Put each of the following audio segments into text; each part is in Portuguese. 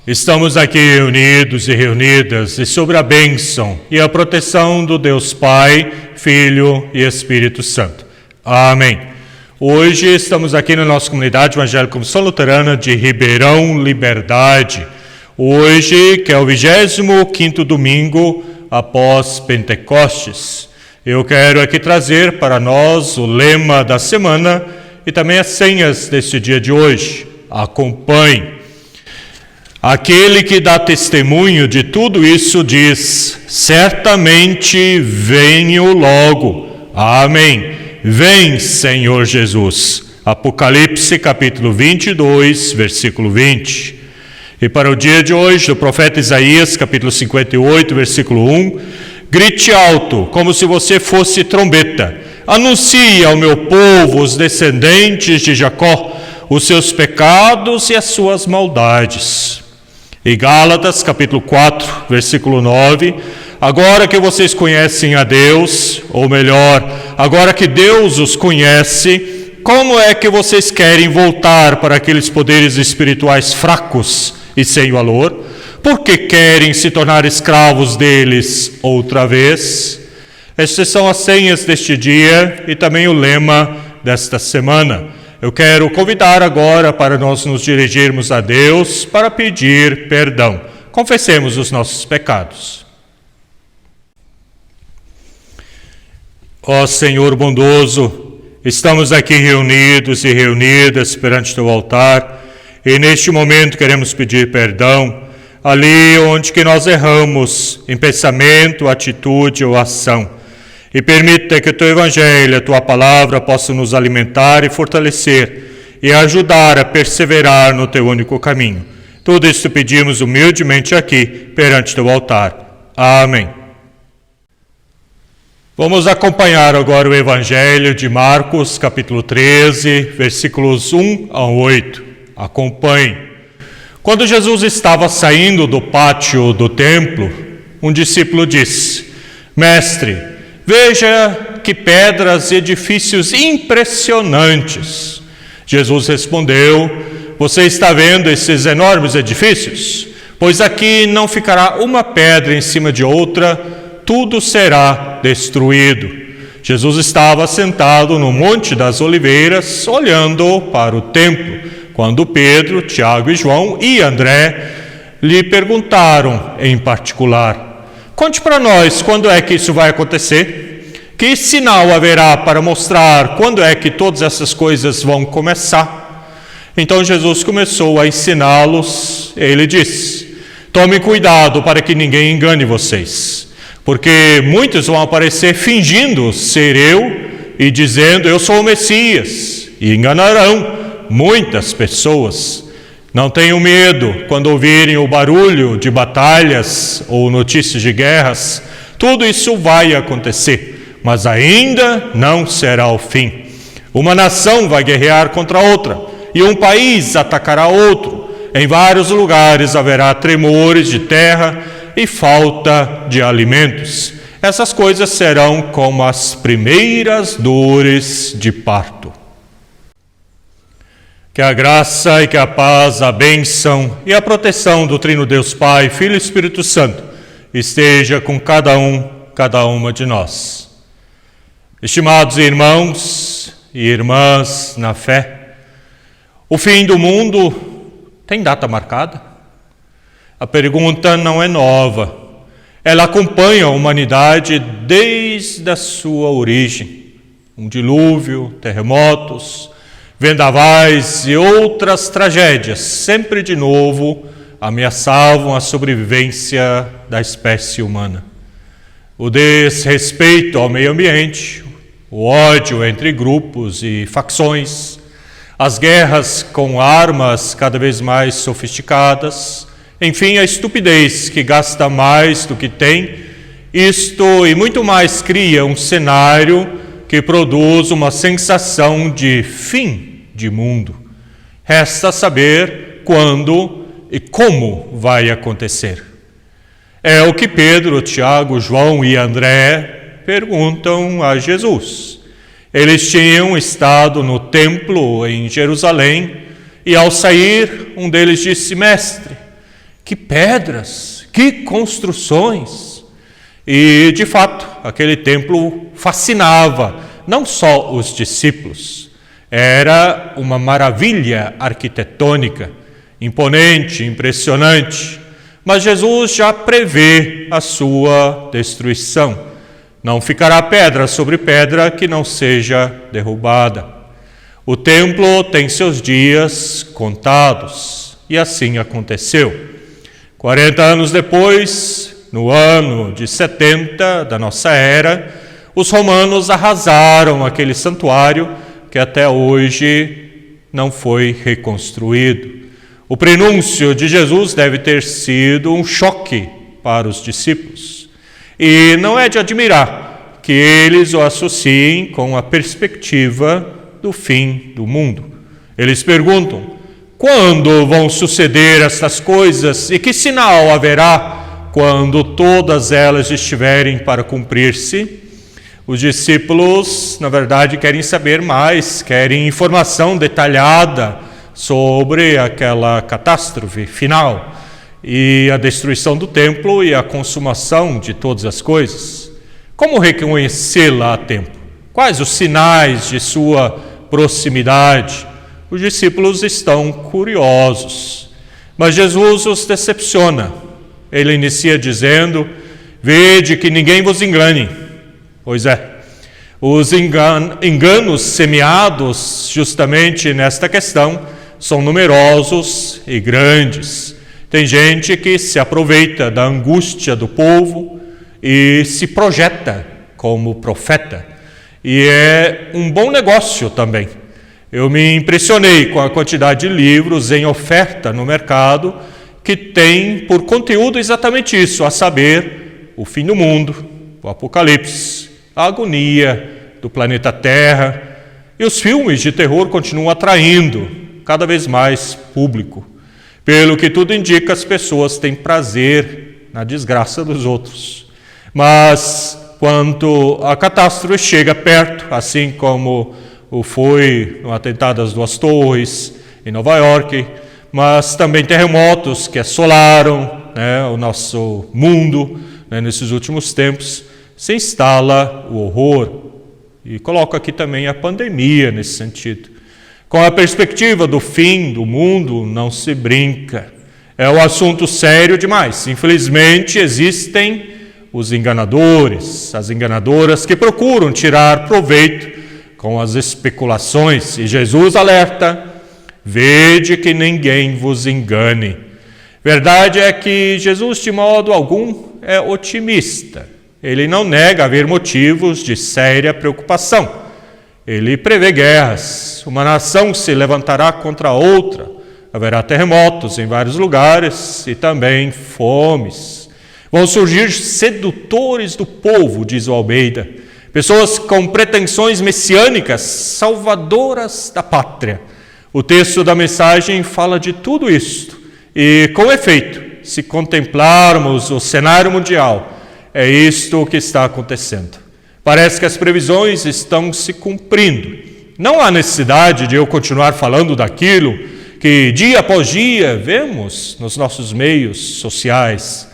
Estamos aqui reunidos e reunidas e sobre a bênção e a proteção do Deus Pai, Filho e Espírito Santo. Amém. Hoje estamos aqui na nossa comunidade evangélica Missão Luterana de Ribeirão Liberdade. Hoje, que é o 25º domingo após Pentecostes. Eu quero aqui trazer para nós o lema da semana e também as senhas deste dia de hoje. Acompanhe. Aquele que dá testemunho de tudo isso diz: certamente venho logo. Amém. Vem, Senhor Jesus. Apocalipse capítulo 22, versículo 20. E para o dia de hoje, do profeta Isaías, capítulo 58, versículo 1, grite alto, como se você fosse trombeta. Anuncie ao meu povo, os descendentes de Jacó, os seus pecados e as suas maldades. E Gálatas, capítulo 4, versículo 9, agora que vocês conhecem a Deus, ou melhor, agora que Deus os conhece, como é que vocês querem voltar para aqueles poderes espirituais fracos e sem valor? Por que querem se tornar escravos deles outra vez? Estas são as senhas deste dia e também o lema desta semana. Eu quero convidar agora para nós nos dirigirmos a Deus para pedir perdão. Confessemos os nossos pecados. Ó Senhor bondoso, estamos aqui reunidos e reunidas perante teu altar e neste momento queremos pedir perdão ali onde que nós erramos em pensamento, atitude ou ação. E permita que o teu evangelho, a tua palavra possa nos alimentar e fortalecer e ajudar a perseverar no teu único caminho. Tudo isso pedimos humildemente aqui perante teu altar. Amém. Vamos acompanhar agora o evangelho de Marcos, capítulo 13, versículos 1 a 8. Acompanhe. Quando Jesus estava saindo do pátio do templo, um discípulo disse: Mestre, veja que pedras e edifícios impressionantes. Jesus respondeu: Você está vendo esses enormes edifícios? Pois aqui não ficará uma pedra em cima de outra, tudo será destruído. Jesus estava sentado no Monte das Oliveiras, olhando para o templo, quando Pedro, Tiago e João e André lhe perguntaram em particular: Conte para nós quando é que isso vai acontecer? Que sinal haverá para mostrar quando é que todas essas coisas vão começar? Então Jesus começou a ensiná-los. Ele disse: Tomem cuidado para que ninguém engane vocês, porque muitos vão aparecer fingindo ser eu e dizendo: Eu sou o Messias, e enganarão muitas pessoas. Não tenham medo quando ouvirem o barulho de batalhas ou notícias de guerras. Tudo isso vai acontecer, mas ainda não será o fim. Uma nação vai guerrear contra outra, e um país atacará outro. Em vários lugares haverá tremores de terra e falta de alimentos. Essas coisas serão como as primeiras dores de parto. Que a graça e que a paz, a bênção e a proteção do Trino Deus Pai, Filho e Espírito Santo esteja com cada uma de nós. Estimados irmãos e irmãs na fé, o fim do mundo tem data marcada? A pergunta não é nova. Ela acompanha a humanidade desde a sua origem. Um dilúvio, terremotos, vendavais e outras tragédias, sempre de novo, ameaçavam a sobrevivência da espécie humana. O desrespeito ao meio ambiente, o ódio entre grupos e facções, as guerras com armas cada vez mais sofisticadas, enfim, a estupidez que gasta mais do que tem, isto e muito mais cria um cenário que produz uma sensação de fim de mundo. Resta saber quando e como vai acontecer. É o que Pedro, Tiago, João e André perguntam a Jesus. Eles tinham estado no templo em Jerusalém e ao sair, um deles disse: Mestre, Que pedras, que construções! E, de fato, aquele templo fascinava não só os discípulos. Era uma maravilha arquitetônica, imponente, impressionante. Mas Jesus já prevê a sua destruição. Não ficará pedra sobre pedra que não seja derrubada. O templo tem seus dias contados, e assim aconteceu. 40 anos depois, no ano de 70 da nossa era, os romanos arrasaram aquele santuário que até hoje não foi reconstruído. O prenúncio de Jesus deve ter sido um choque para os discípulos. E não é de admirar que eles o associem com a perspectiva do fim do mundo. Eles perguntam: quando vão suceder estas coisas e que sinal haverá quando todas elas estiverem para cumprir-se? Os discípulos, na verdade, querem saber mais, querem informação detalhada sobre aquela catástrofe final e a destruição do templo e a consumação de todas as coisas. Como reconhecê-la a tempo? Quais os sinais de sua proximidade? Os discípulos estão curiosos, mas Jesus os decepciona. Ele inicia dizendo: vede que ninguém vos engane. Pois é, os enganos semeados justamente nesta questão são numerosos e grandes. Tem gente que se aproveita da angústia do povo e se projeta como profeta. E é um bom negócio também. Eu me impressionei com a quantidade de livros em oferta no mercado que tem por conteúdo exatamente isso, a saber, o fim do mundo, o apocalipse, a agonia do planeta Terra. E os filmes de terror continuam atraindo cada vez mais público. Pelo que tudo indica, as pessoas têm prazer na desgraça dos outros. Mas quando a catástrofe chega perto, assim como foi no atentado às 2 torres em Nova York, mas também terremotos que assolaram o nosso mundo nesses últimos tempos, se instala o horror. E coloco aqui também a pandemia nesse sentido. Com a perspectiva do fim do mundo, não se brinca. É um assunto sério demais. Infelizmente, existem os enganadores, as enganadoras que procuram tirar proveito com as especulações. E Jesus alerta: vede que ninguém vos engane. Verdade é que Jesus, de modo algum, é otimista. Ele não nega haver motivos de séria preocupação. Ele prevê guerras, uma nação se levantará contra outra, haverá terremotos em vários lugares e também fomes. Vão surgir sedutores do povo, diz o Almeida, pessoas com pretensões messiânicas, salvadoras da pátria. O texto da mensagem fala de tudo isto e, com efeito, se contemplarmos o cenário mundial, é isto que está acontecendo. Parece que as previsões estão se cumprindo. Não há necessidade de eu continuar falando daquilo que dia após dia vemos nos nossos meios sociais.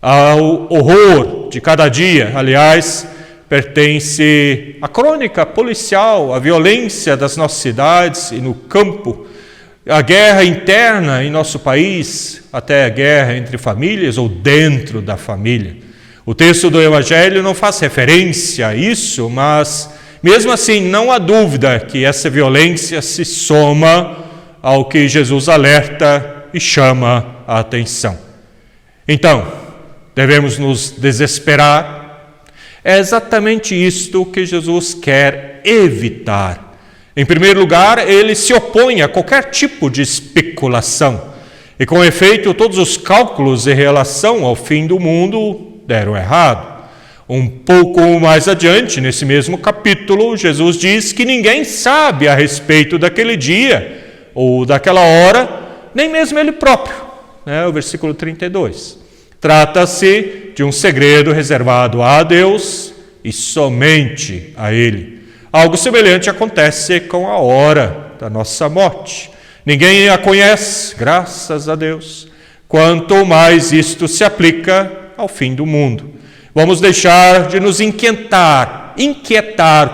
Ao horror de cada dia, aliás, pertence à crônica policial, à violência das nossas cidades e no campo, a guerra interna em nosso país, até a guerra entre famílias ou dentro da família. O texto do Evangelho não faz referência a isso, mas mesmo assim não há dúvida que essa violência se soma ao que Jesus alerta e chama a atenção. Então, devemos nos desesperar? É exatamente isto que Jesus quer evitar. Em primeiro lugar, ele se opõe a qualquer tipo de especulação. E com efeito, todos os cálculos em relação ao fim do mundo deram errado. Um pouco mais adiante, nesse mesmo capítulo, Jesus diz que ninguém sabe a respeito daquele dia ou daquela hora, nem mesmo ele próprio. O versículo 32. Trata-se de um segredo reservado a Deus e somente a Ele. Algo semelhante acontece com a hora da nossa morte. Ninguém a conhece, graças a Deus. quanto mais isto se aplica ao fim do mundo. Vamos deixar de nos inquietar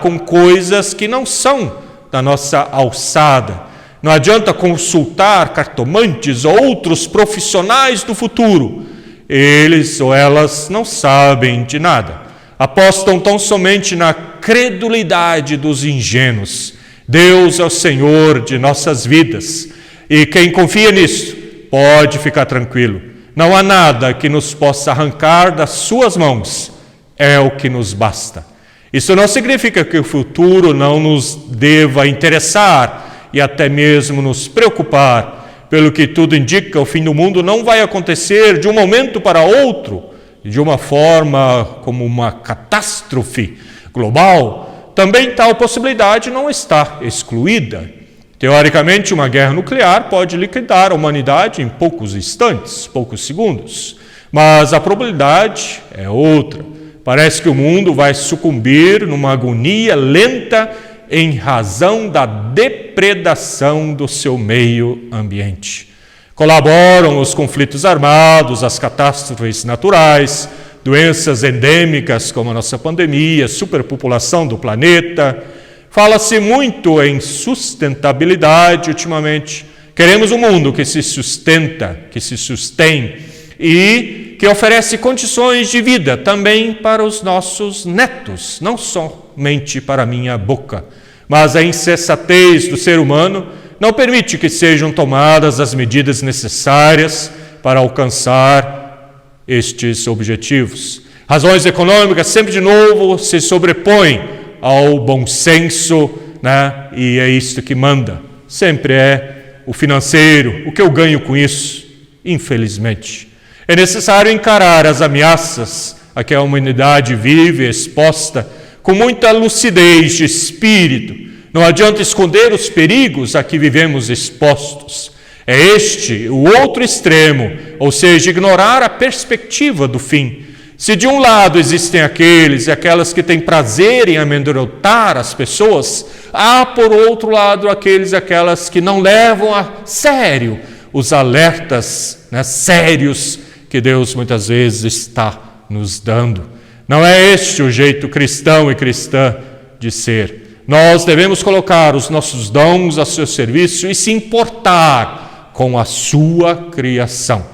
com coisas que não são da nossa alçada. Não adianta consultar cartomantes ou outros profissionais do futuro. Eles ou elas não sabem de nada. Apostam tão somente na credulidade dos ingênuos. Deus é o Senhor de nossas vidas. E quem confia nisso pode ficar tranquilo. Não há nada que nos possa arrancar das suas mãos. É o que nos basta. Isso não significa que o futuro não nos deva interessar e até mesmo nos preocupar. Pelo que tudo indica, o fim do mundo não vai acontecer de um momento para outro, de uma forma como uma catástrofe global. Também tal possibilidade não está excluída. Teoricamente, uma guerra nuclear pode liquidar a humanidade em poucos instantes, poucos segundos. Mas a probabilidade é outra. Parece que o mundo vai sucumbir numa agonia lenta em razão da depredação do seu meio ambiente. Colaboram os conflitos armados, as catástrofes naturais, doenças endêmicas como a nossa pandemia, superpopulação do planeta. Fala-se muito em sustentabilidade ultimamente. Queremos um mundo que se sustenta, que se sustém e que oferece condições de vida também para os nossos netos, não somente para a minha boca. Mas a insensatez do ser humano não permite que sejam tomadas as medidas necessárias para alcançar estes objetivos. Razões econômicas sempre de novo se sobrepõem ao bom senso, né? E é isto que manda. Sempre é o financeiro, o que eu ganho com isso, infelizmente. É necessário encarar as ameaças a que a humanidade vive exposta com muita lucidez de espírito. Não adianta esconder os perigos a que vivemos expostos. É este o outro extremo, ou seja, ignorar a perspectiva do fim. Se de um lado existem aqueles e aquelas que têm prazer em amedrontar as pessoas, há por outro lado aqueles e aquelas que não levam a sério os alertas, né, sérios que Deus muitas vezes está nos dando. Não é este o jeito cristão e cristã de ser. Nós devemos colocar os nossos dons a seu serviço e se importar com a sua criação.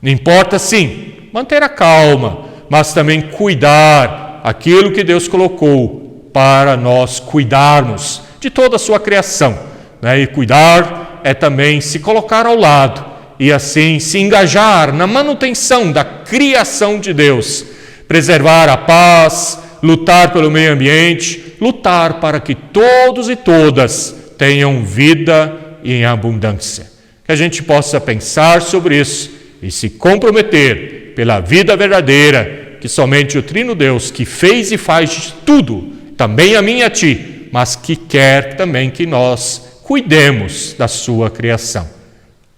Importa sim manter a calma, mas também cuidar aquilo que Deus colocou para nós cuidarmos de toda a sua criação, né? E cuidar é também se colocar ao lado e assim se engajar na manutenção da criação de Deus, preservar a paz, lutar pelo meio ambiente, lutar para que todos e todas tenham vida em abundância. Que a gente possa pensar sobre isso e se comprometer pela vida verdadeira, que somente o Trino Deus, que fez e faz tudo, também a mim e a ti, mas que quer também que nós cuidemos da sua criação.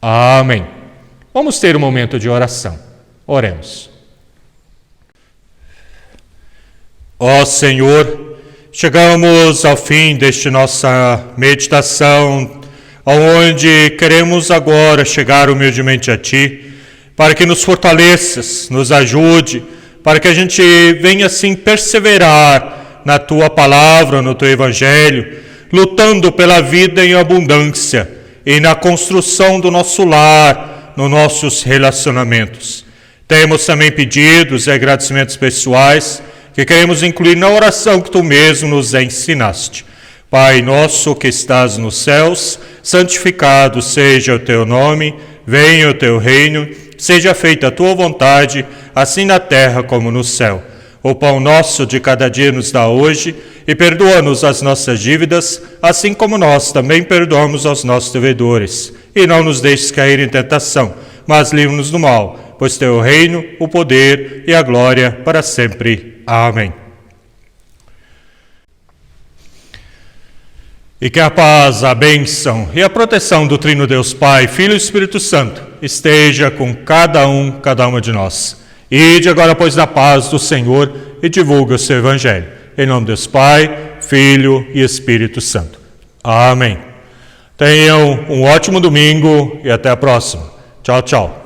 Amém. Vamos ter um momento de oração. Oremos. Ó Senhor, chegamos ao fim desta nossa meditação, onde queremos agora chegar humildemente a Ti, para que nos fortaleças, nos ajude, para que a gente venha assim perseverar na Tua palavra, no Teu Evangelho, lutando pela vida em abundância e na construção do nosso lar, nos nossos relacionamentos. Temos também pedidos e agradecimentos pessoais que queremos incluir na oração que Tu mesmo nos ensinaste. Pai nosso que estás nos céus, santificado seja o Teu nome, venha o Teu reino, seja feita a Tua vontade, assim na terra como no céu. O pão nosso de cada dia nos dá hoje, e perdoa-nos as nossas dívidas, assim como nós também perdoamos aos nossos devedores. E não nos deixes cair em tentação, mas livra-nos do mal, pois Teu é o reino, o poder e a glória para sempre. Amém. E que a paz, a bênção e a proteção do Trino Deus Pai, Filho e Espírito Santo esteja com cada uma de nós. Ide agora, pois, na paz do Senhor e divulga o seu Evangelho. Em nome de Deus Pai, Filho e Espírito Santo. Amém. Tenham um ótimo domingo e até a próxima. Tchau, tchau.